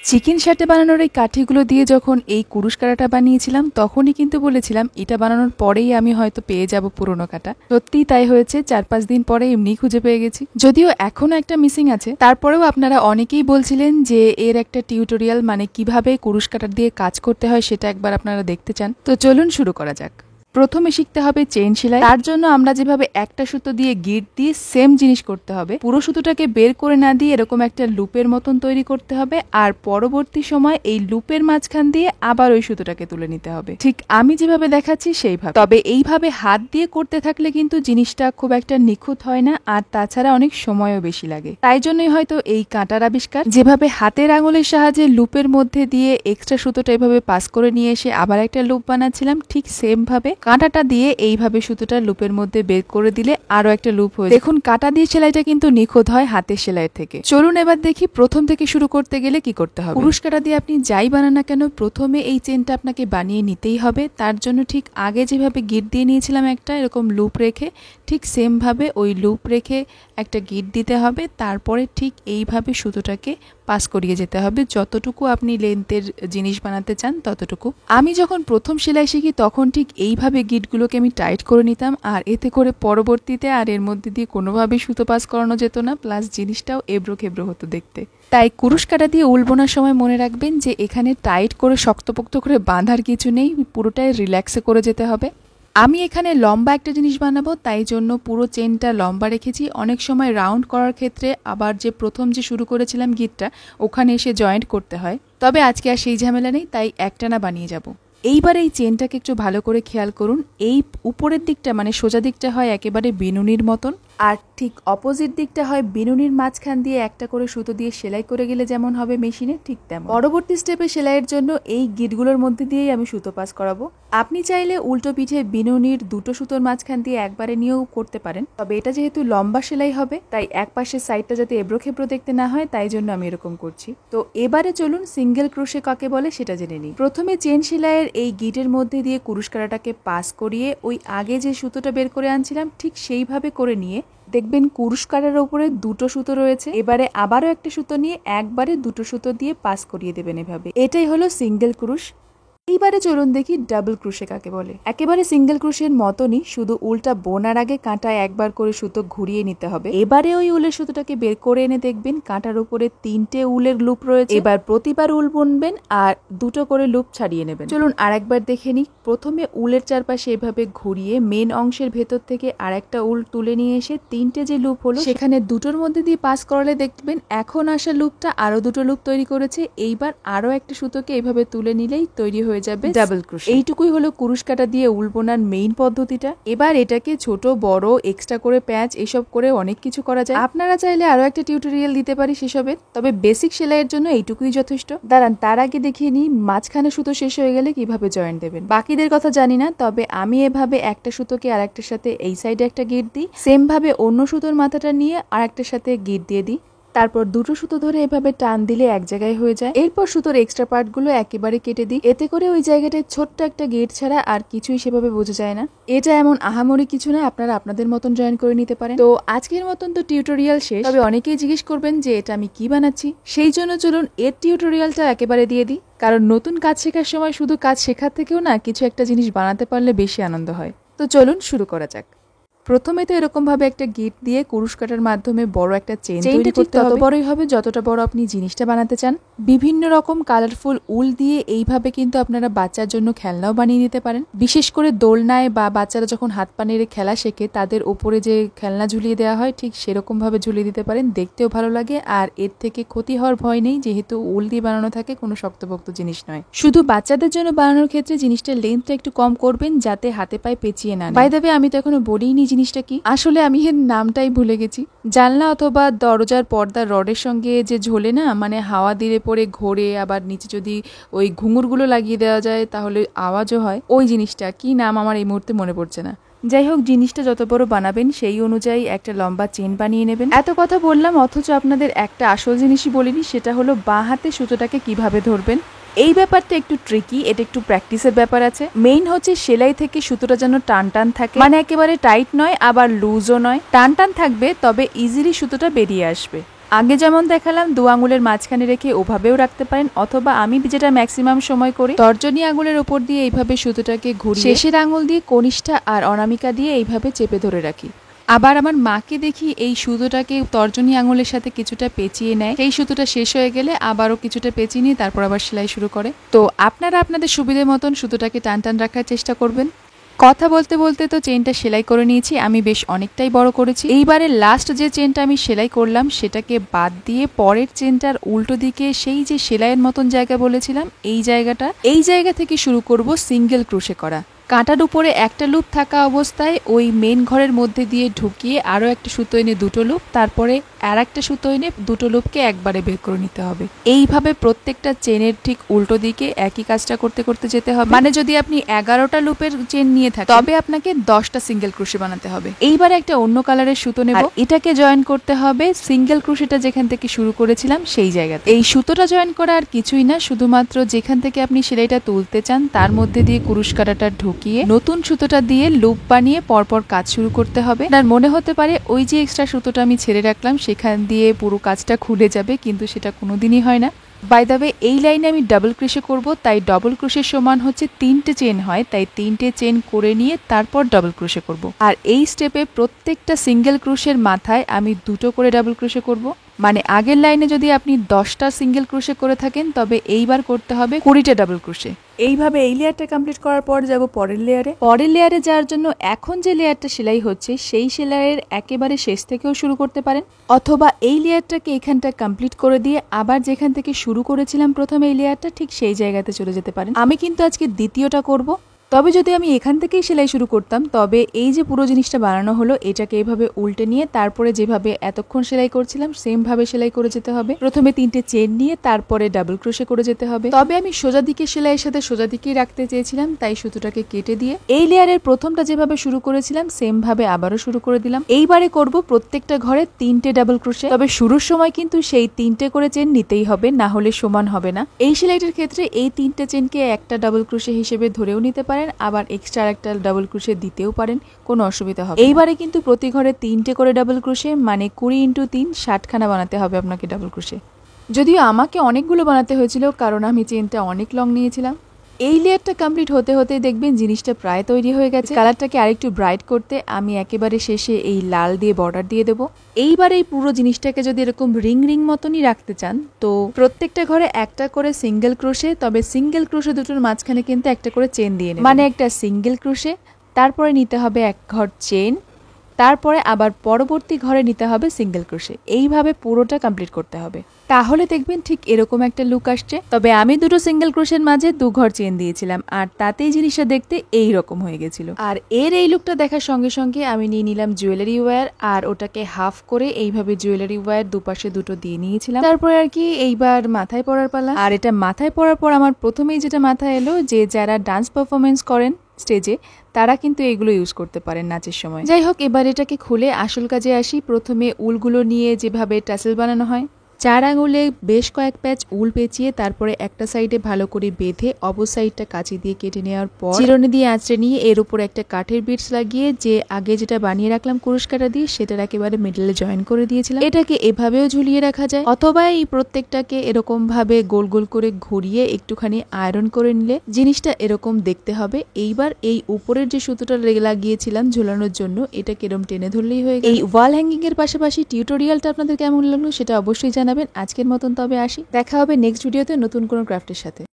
Chicken শার্টে বানানোর এই কাঠিগুলো দিয়ে যখন এই কুরুশ কাঁটাটা বানিয়েছিলাম তখনই কিন্তু বলেছিলাম এটা বানানোর পরেই আমি হয়তো পেয়ে যাব পুরোনো কাঁটা। সত্যিই তাই হয়েছে, 4-5 দিন পরে এমনি খুঁজে পেয়ে গেছি। যদিও এখনো একটা মিসিং আছে, তারপরেও আপনারা অনেকেই বলছিলেন যে এর একটা টিউটোরিয়াল মানে কিভাবে কুরুশ কাঁটা দিয়ে কাজ করতে হয় সেটা একবার আপনারা দেখতে চান। তো চলুন শুরু করা যাক। প্রথমে শিখতে হবে চেইন সেলাই। তার জন্য আমরা যেভাবে একটা সুতো দিয়ে গিট দিয়ে সেম জিনিস করতে হবে। পুরো সুতোটাকে বের করে না দিয়ে এরকম একটা লুপের মতন তৈরি করতে হবে, আর পরবর্তী সময় এই লুপের মাঝখান দিয়ে আবার ওই সুতোটাকে তুলে নিতে হবে, ঠিক আমি যেভাবে দেখাচ্ছি সেইভাবে। তবে এইভাবে হাত দিয়ে করতে থাকলে কিন্তু জিনিসটা খুব একটা নিখুঁত হয় না, আর তাছাড়া অনেক সময়ও বেশি লাগে। তাই জন্যই হয়তো এই কাঁটার আবিষ্কার। যেভাবে হাতের আঙুলের সাহায্যে লুপের মধ্যে দিয়ে এক্সট্রা সুতোটা এভাবে পাস করে নিয়ে এসে আবার একটা লুপ বানাচ্ছিলাম, ঠিক সেম ভাবে কাঁটাটা দিয়ে এইভাবে সুতোটা লুপের মধ্যে বের করে দিলে আরো একটা লুপ হয়ে যায়। দেখুন কাঁটা দিয়ে সেলাইটা কিন্তু নিখুঁত হয় হাতের সেলাইয়ের থেকে। চলুন এবার দেখি প্রথম থেকে শুরু করতে গেলে কি করতে হবে। কুরুশ কাঁটা দিয়ে আপনি যাই বানান না কেন প্রথমে এই চেনটা আপনাকে বানিয়ে নিতেই হবে। তার জন্য ঠিক আগে যেভাবে গিট দিয়ে নিয়েছিলাম একটা এরকম লুপ রেখে, ঠিক সেম ভাবে ওই লুপ রেখে একটা গিট দিতে হবে। তারপরে ঠিক এইভাবে সুতোটাকে পাস করিয়ে যেতে হবে, যতটুকু আপনি লেন্থের জিনিস বানাতে চান ততটুকু। আমি যখন প্রথম সেলাই শিখি তখন ঠিক এইভাবে গিটগুলোকে আমি টাইট করে নিতাম, আর এতে করে পরবর্তীতে আর এর মধ্যে দিয়ে কোনোভাবেই সুতো পাস করানো যেত না, প্লাস জিনিসটাও এবড়ো খেবড়ো হতো দেখতে। তাই কুরুশ কাঁটা দিয়ে উল বোনার সময় মনে রাখবেন যে এখানে টাইট করে শক্তপোক্ত করে বাঁধার কিছু নেই, পুরোটাই রিল্যাক্সে করে যেতে হবে। আমি এখানে লম্বা একটা জিনিস বানাবো, তাই জন্য পুরো চেনটা লম্বা রেখেছি। অনেক সময় রাউন্ড করার ক্ষেত্রে আবার যে প্রথম যে শুরু করেছিলাম গিটটা ওখানে এসে জয়েন্ট করতে হয়, তবে আজকে আর সেই ঝামেলা নেই, তাই একটানা বানিয়ে যাব। এইবার এই চেনটাকে একটু ভালো করে খেয়াল করুন। এই উপরের দিকটা মানে সোজা দিকটা হয় একেবারে বিনুনির মতন, আর ঠিক অপোজিট দিকটা হয় বিনুনির মাঝখান দিয়ে একটা করে সুতো দিয়ে সেলাই করে গেলে যেমন হবে মেশিনে, ঠিক তেমন। পরবর্তী স্টেপে সেলাইয়ের জন্য এই গিটগুলোর মধ্যে দিয়েই আমি সুতো পাস করাবো। আপনি চাইলে উল্টো পিঠে বিনুনির দুটো সুতোর মাঝখান দিয়ে একবারে নিয়েও করতে পারেন, তবে এটা যেহেতু লম্বা সেলাই হবে তাই এক পাশের সাইডটা যাতে এবড়ো খেবড়ো দেখতে না হয় তাই জন্য আমি এরকম করছি। তো এবারে চলুন সিঙ্গেল ক্রোশে কাকে বলে সেটা জেনে নিই। প্রথমে চেন সেলাইয়ের এই গিটের মধ্যে দিয়ে কুরুশ কাঁটাটাকে পাস করিয়ে ওই আগে যে সুতোটা বের করে আনছিলাম ঠিক সেইভাবে করে নিয়ে দেখবেন কুরুশ কাঁটার উপরে দুটো সুতো রয়েছে। এবারে আবারও একটা সুতো নিয়ে একবারে দুটো সুতো দিয়ে পাস করিয়ে দেবেন এভাবে। এটাই হলো সিঙ্গেল ক্রুশ। এইবারে চলুন দেখি ডাবল ক্রুশে কাকে বলে। একেবারে সিঙ্গেল ক্রুশের মতনই, শুধু উলটা বোনার আগে কাঁটায় একবার করে সুতো ঘুরিয়ে নিতে হবে। এবারে ওই উলের সুতোটাকে বের করে এনে দেখবেন কাঁটার উপরে 3টে উলের লুপ রয়েছে। এবার প্রতিবার উল বুনবেন আর দুটো করে লুপ ছাড়িয়ে নেবেন। চলুন আরেকবার দেখে নিই। প্রথমে উলের চারপাশে এভাবে ঘুরিয়ে মেন অংশের ভেতর থেকে আরেকটা উল তুলে নিয়ে এসে 3টে যে লুপ হলো সেখানে দুটোর মধ্যে দিয়ে পাস করালে দেখবেন এখন আসা লুপটা আরো দুটো লুপ তৈরি করেছে। এইবার আরো একটা সুতোকে এইভাবে তুলে নিলেই তৈরি হয়ে যাবে ডাবল ক্রোশে। এইটুকুই হলো কুরুশ কাঁটা দিয়ে উল বোনার মেইন পদ্ধতিটা। এবার এটাকে ছোট বড় এক্সট্রা করে প্যাচ এসব করে অনেক কিছু করা যায়। আপনারা চাইলে আরো একটা টিউটোরিয়াল দিতে পারি সেসবের, তবে বেসিক সেলাইয়ের জন্য এইটুকুই যথেষ্ট। দাঁড়ান তার আগে দেখিয়ে নিই মাঝখানে সুতো শেষ হয়ে গেলে কিভাবে জয়েন্ট দেবেন। বাকিদের কথা জানি না, তবে আমি এভাবে একটা সুতোকে আরেকটার সাথে এই সাইডে একটা গিট দিই, সেম ভাবে অন্য সুতোর মাথাটা নিয়ে আরেকটার সাথে গিট দিয়ে দিই, তারপর দুটো সুতো ধরে এভাবে টান দিলে এক জায়গায় হয়ে যায়। এরপর সুতোর এক্সট্রা পার্টগুলো একেবারে কেটে দিই, এতে করে ওই জায়গাটায় ছোট্ট একটা গেট ছাড়া আর কিছুই সেভাবে বোঝা যায় না। এটা এমন আহামরি কিছু না, আপনারা আপনাদের মতন জয়েন করে নিতে পারেন। তো আজকের মতন তো টিউটোরিয়াল শেষ, তবে অনেকেই জিজ্ঞেস করবেন যে এটা আমি কি বানাচ্ছি, সেই জন্য চলুন এর টিউটোরিয়ালটা একেবারে দিয়ে দিই। কারণ নতুন কাজ শেখার সময় শুধু কাজ শেখার থেকেও না কিছু একটা জিনিস বানাতে পারলে বেশি আনন্দ হয়। তো চলুন শুরু করা যাক। প্রথমে তো এরকম ভাবে একটা গিট দিয়ে কুরুশ কাঁটার মাধ্যমে বড় একটা চেন তৈরি করতে হবে। তত বড়ই হবে যতটা বড় আপনি জিনিসটা বানাতে চান। বিভিন্ন রকম কালারফুল উল দিয়ে এইভাবে কিন্তু আপনারা বাচ্চার জন্য খেলনাও বানিয়ে নিতে পারেন। বিশেষ করে দোলনায় বা বাচ্চারা যখন হাত পা নেড়ে খেলা শেখে তাদের ওপরে যে খেলনা ঝুলিয়ে দেওয়া হয় ঠিক সেরকম ভাবে ঝুলিয়ে দিতে পারেন, দেখতেও ভালো লাগে আর এর থেকে ক্ষতি হওয়ার ভয় নেই, যেহেতু উল দিয়ে বানানো থাকে, কোনো শক্তপোক্ত জিনিস নয়। শুধু বাচ্চাদের জন্য বানানোর ক্ষেত্রে জিনিসটার লেন্থটা একটু কম করবেন যাতে হাতে পায়ে পেঁচিয়ে না। বাই দ্য ওয়ে আমি তো এখনো বলিনি জিনিসটা কি, আসলে আমি এর নামটাই ভুলে গেছি। জানলা অথবা দরজার পর্দার রডের সঙ্গে যে ঝোলে না, মানে হাওয়া দিলে পরে ঘোরে, আবার নিচে যদি ওই ঘুঙুরগুলো লাগিয়ে দেওয়া যায় তাহলে আওয়াজও হয়, ওই জিনিসটা কি নাম আমার এই মুহূর্তে মনে পড়ছে না। যাই হোক, জিনিসটা যত বড় বানাবেন সেই অনুযায়ী একটা লম্বা চেন বানিয়ে নেবেন। এত কথা বললাম অথচ আপনাদের একটা আসল জিনিসই বলিনি, সেটা হলো বাঁ হাতে সুতোটাকে কিভাবে ধরবেন। এই ব্যাপারটা একটু ট্রিকি, এটা একটু প্র্যাকটিসের ব্যাপার আছে। মেইন হচ্ছে সেলাই থেকে সুতোটা যেন টান টান থাকে, মানে একেবারে টাইট নয় আবার লুজও নয়, টান টান থাকবে, তবে ইজিলি সুতোটা বেরিয়ে আসবে। আগে যেমন দেখালাম 2 আঙুলের মাঝখানে রেখে ওভাবেও রাখতে পারেন, অথবা আমি যেটা ম্যাক্সিমাম সময় করি তর্জনী আঙুলের উপর দিয়ে এইভাবে সুতোটাকে ঘুরিয়ে শেষের আঙুল দিয়ে কনিষ্ঠা আর অনামিকা দিয়ে এইভাবে চেপে ধরে রাখি। আবার আমার মাকে দেখি এই সুতোটাকে তর্জনী আঙুলের সাথে কিছুটা পেঁচিয়ে নেয়, সেই সুতোটা শেষ হয়ে গেলে আবারও কিছুটা পেঁচিয়ে নিয়ে তারপর আবার সেলাই শুরু করে। তো আপনারা আপনাদের সুবিধে মতন সুতোটাকে টান টান রাখার চেষ্টা করবেন। কথা বলতে বলতে তো চেনটা সেলাই করে নিয়েছি, আমি বেশ অনেকটাই বড় করেছি। এইবারে লাস্ট যে চেনটা আমি সেলাই করলাম সেটাকে বাদ দিয়ে পরের চেনটার উল্টো দিকে সেই যে সেলাইয়ের মতন জায়গা বলেছিলাম এই জায়গা থেকে শুরু করব সিঙ্গেল ক্রোশে করা। কাঁটার উপরে একটা লুপ থাকা অবস্থায় ওই মেন ঘরের মধ্যে দিয়ে ঢুকিয়ে আরও একটা সুতো এনে দুটো লুপ, তারপরে আর একটা সুতো এনে দুটো লুপকে একবারে বের করে নিতে হবে। এইভাবে প্রত্যেকটা চেনের ঠিক উল্টো দিকে একই কাজটা করতে করতে যেতে হবে। মানে যদি আপনি 11টা লুপের চেন নিয়ে থাকেন তবে আপনাকে 10টা সিঙ্গেল ক্রোশে বানাতে হবে। এইবার একটা অন্য কালারের সুতো নেব, এটাকে জয়েন করতে হবে সিঙ্গেল ক্রোশেটা যেখান থেকে শুরু করেছিলাম সেই জায়গাতে। এই সুতোটা জয়েন করা আর কিছুই না, শুধুমাত্র যেখান থেকে আপনি সেলাইটা তুলতে চান তার মধ্যে দিয়ে কুরুশ কাঁটাটা ঢুকিয়ে নতুন সুতোটা দিয়ে লুপ বানিয়ে পরপর কাজ শুরু করতে হবে। আর মনে হতে পারে ওই যে এক্সট্রা সুতোটা আমি ছেড়ে রাখলাম সেখান দিয়ে পুরো কাজটা খুলে যাবে, কিন্তু সেটা কোনোদিনই হয় না। বাই দ্য ওয়ে, এই লাইনে আমি ডাবল ক্রোশে করব, তাই ডাবল ক্রোশের সমান হচ্ছে 3টে চেন হয়, তাই 3টে চেন করে নিয়ে তারপর ডাবল ক্রোশে করব। আর এই স্টেপে প্রত্যেকটা সিঙ্গেল ক্রোশের মাথায় আমি 2টো করে ডাবল ক্রোশে করব। মানে আগের লাইনে যদি আপনি 10টা সিঙ্গেল ক্রোশে করে থাকেন তবে এইবার করতে হবে 20টা ডাবল ক্রোশে। এইভাবে এই লেয়ারটা কমপ্লিট করার পর যাব পরের লেয়ারে যাওয়ার জন্য এখন যে লেয়ারটা সেলাই হচ্ছে সেই সেলাইয়ের একেবারে শেষ থেকেও শুরু করতে পারেন, অথবা এই লেয়ারটাকে এখানটা কমপ্লিট করে দিয়ে আবার যেখান থেকে শুরু করেছিলাম প্রথমে এই লেয়ারটা ঠিক সেই জায়গাতে চলে যেতে পারেন। আমি কিন্তু আজকে দ্বিতীয়টা করব। তবে যদি আমি এখান থেকেই সেলাই শুরু করতাম তবে এই যে পুরো জিনিসটা বানানো হলো এটাকে এইভাবে উল্টে নিয়ে তারপরে যেভাবে এতক্ষণ সেলাই করছিলাম সেম ভাবে সেলাই করে যেতে হবে। প্রথমে 3টে চেন নিয়ে তারপরে ডাবল ক্রোশে করে যেতে হবে। তবে আমি সোজা দিকে সেলাইয়ের সাথে সোজা দিকেই রাখতে চেয়েছিলাম, তাই সুতোটাকে কেটে দিয়ে এই লেয়ারের প্রথমটা যেভাবে শুরু করেছিলাম সেম ভাবে আবারও শুরু করে দিলাম। এইবারে করব প্রত্যেকটা ঘরে 3টে ডাবল ক্রোশে। তবে শুরুর সময় কিন্তু সেই 3টে করে চেন নিতেই হবে, না হলে সমান হবে না। এই সেলাইটার ক্ষেত্রে এই 3টে চেনকে একটা ডাবল ক্রোশে হিসেবে ধরেও নিতে পারেন, আবার এক্সট্রা একটা ডাবল ক্রোশে দিতেও পারেন, কোনো অসুবিধা হবে। এইবারে কিন্তু প্রতি ঘরে 3টে করে ডাবল ক্রোশে, মানে 20 × 3 60খানা বানাতে হবে আপনাকে ডাবল ক্রোশে। যদিও আমাকে অনেকগুলো বানাতে হয়েছিল কারণ আমি চেনটা অনেক লং নিয়েছিলাম। এই লেয়ারটা কমপ্লিট হতে হতে দেখবেন জিনিসটা প্রায় তৈরি হয়ে গেছে। কালারটাকে আরেকটু ব্রাইট করতে আমি একেবারে শেষে এই লাল দিয়ে বর্ডার দিয়ে দেবো। এইবার এই পুরো জিনিসটাকে যদি এরকম রিং রিং মতনই রাখতে চান তো প্রত্যেকটা ঘরে একটা করে সিঙ্গেল ক্রোশে, তবে সিঙ্গেল ক্রোশে দুটোর মাঝখানে কিন্তু একটা করে চেন দিয়ে নেবেন। মানে একটা সিঙ্গেল ক্রোশে, তারপরে নিতে হবে এক ঘর চেন, তারপরে আবার পরবর্তী ঘরে নিতে হবে সিঙ্গেল ক্রোশে। এইভাবে পুরোটা কমপ্লিট করতে হবে, তাহলে দেখবেন ঠিক এরকম একটা লুক আসছে। তবে আমি দুটো সিঙ্গেল ক্রোশের মাঝে 2 ঘর চেন দিয়েছিলাম আর তাতেই জিনিসটা দেখতে এই রকম হয়ে গেছিল। আর এর এই লুকটা দেখার সঙ্গে সঙ্গে আমি নিয়ে নিলাম জুয়েলারি ওয়্যার আর ওটাকে হাফ করে এইভাবে জুয়েলারি ওয়্যার দুপাশে দুটো দিয়ে নিয়েছিলাম। তারপরে আর কি এইবার মাথায় পরার পালা। আর এটা মাথায় পরার পর আমার প্রথমেই যেটা মাথায় এলো যে যারা ডান্স পারফরমেন্স করেন স্টেজে তারা কিন্তু এগুলো ইউজ করতে পারেন নাচের সময়। যাই হোক, এবার এটাকে খুলে আসল কাজে আসি। প্রথমে উলগুলো নিয়ে যেভাবে টাসেল বানানো হয়, 4 আঙুলে বেশ কয়েক প্যাচ উল পেঁচিয়ে তারপরে একটা সাইডে ভালো করে বেঁধে অপর সাইডটা কাঁচি দিয়ে কেটে নেওয়ার পর চিরুনি দিয়ে আঁচড়ে নিয়ে এর উপর একটা কাঠের বিটস লাগিয়ে যে আগে যেটা বানিয়ে রাখলাম কুরুশ কাঁটা দিয়ে সেটার একেবারে মিডলে জয়েন করে দিয়েছিলাম। এটাকে এভাবেও ঝুলিয়ে রাখা যায়, অথবা এই প্রত্যেকটাকে এরকম ভাবে গোল গোল করে ঘুরিয়ে একটুখানি আয়রন করে নিলে জিনিসটা এরকম দেখতে হবে। এইবার এই উপরের যে সুতোটা লাগিয়েছিলাম ঝুলানোর জন্য এটাকে এরকম টেনে ধরলেই হয়ে গেল। এই ওয়াল হ্যাঙ্গিং এর পাশাপাশি টিউটোরিয়ালটা আপনাদের কেমন লাগলো সেটা অবশ্যই জানাবেন। আজকের মতন তবে আসি, দেখা হবে নেক্সট ভিডিওতে নতুন কোনো ক্রাফটের সাথে।